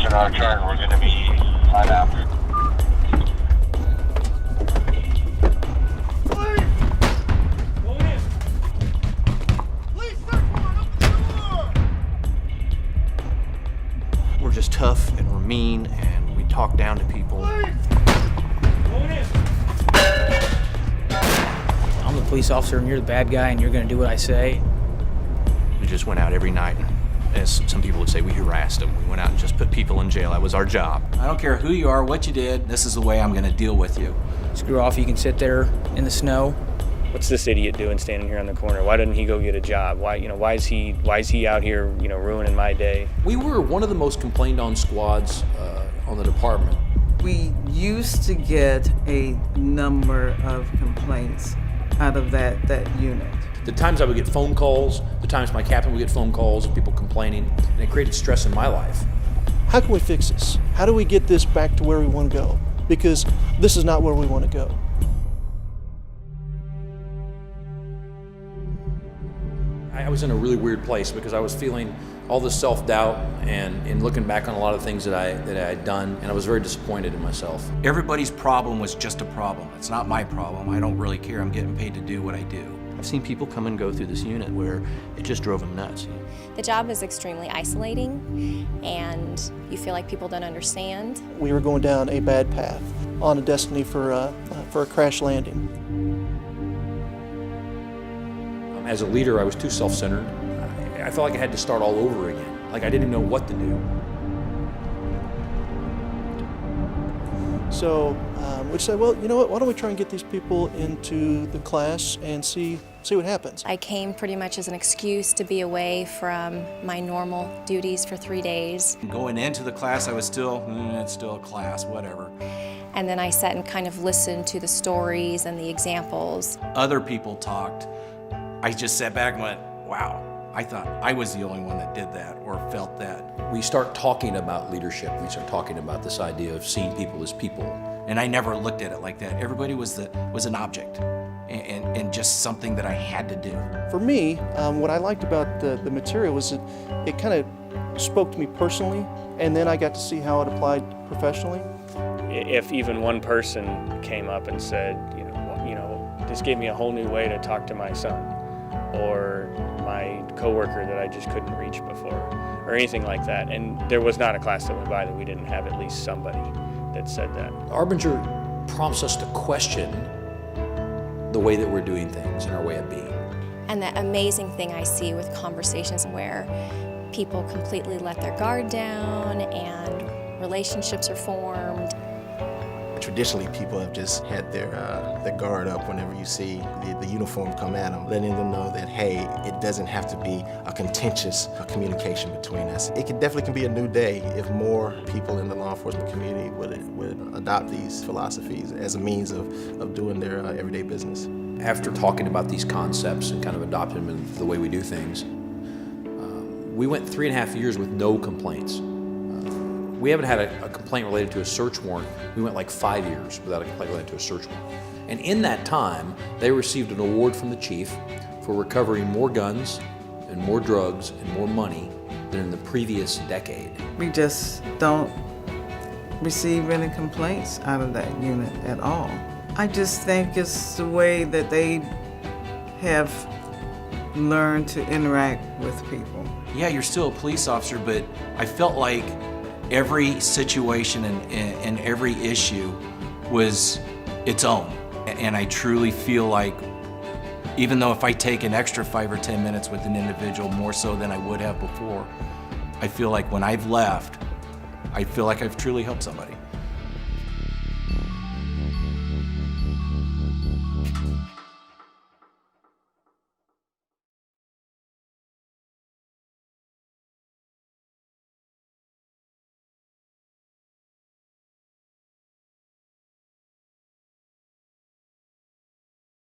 approaching our turn. We're going to be right after. We're just tough and we're mean and we talk down to people. I'm the police officer and you're the bad guy and you're gonna do what I say. We just went out every night, and as some people would say, we harassed them. We went out and just put people in jail. That was our job. I don't care who you are, what you did, this is the way I'm gonna deal with you. Screw off, you can sit there in the snow. What's this idiot doing standing here on the corner? Why doesn't he go get a job? Why is he out here, ruining my day? We were one of the most complained on squads on the department. We used to get a number of complaints out of that unit. The times I would get phone calls, the times my captain would get phone calls of people complaining, and it created stress in my life. How can we fix this? How do we get this back to where we want to go? Because this is not where we want to go. I was in a really weird place because I was feeling all this self-doubt and looking back on a lot of things that I had done, and I was very disappointed in myself. Everybody's problem was just a problem. It's not my problem. I don't really care. I'm getting paid to do what I do. I've seen people come and go through this unit where it just drove them nuts. The job is extremely isolating, and you feel like people don't understand. We were going down a bad path on a destiny for a crash landing. As a leader, I was too self-centered. I felt like I had to start all over again, like I didn't know what to do. So we said, well, you know what, why don't we try and get these people into the class and see what happens. I came pretty much as an excuse to be away from my normal duties for 3 days. Going into the class, I was it's still a class, whatever. And then I sat and kind of listened to the stories and the examples. Other people talked. I just sat back and went, wow, I thought I was the only one that did that or felt that. We start talking about leadership. We start talking about this idea of seeing people as people. And I never looked at it like that. Everybody was an object and just something that I had to do. For me, what I liked about the material was it kind of spoke to me personally, and then I got to see how it applied professionally. If even one person came up and said, this gave me a whole new way to talk to my son, or my coworker that I just couldn't reach before, or anything like that. And there was not a class that went by that we didn't have at least somebody that said that. Arbinger prompts us to question the way that we're doing things and our way of being. And that amazing thing I see with conversations where people completely let their guard down and relationships are formed. Traditionally, people have just had their guard up whenever you see the uniform come at them, letting them know that, hey, it doesn't have to be a contentious communication between us. It definitely can be a new day if more people in the law enforcement community would adopt these philosophies as a means of doing their everyday business. After talking about these concepts and kind of adopting them into the way we do things, we went 3.5 years with no complaints. We haven't had a complaint related to a search warrant. We went like 5 years without a complaint related to a search warrant. And in that time, they received an award from the chief for recovering more guns and more drugs and more money than in the previous decade. We just don't receive any complaints out of that unit at all. I just think it's the way that they have learned to interact with people. Yeah, you're still a police officer, but I felt like every situation and every issue was its own. And I truly feel like, even though if I take an extra 5 or 10 minutes with an individual, more so than I would have before, I feel like when I've left, I feel like I've truly helped somebody.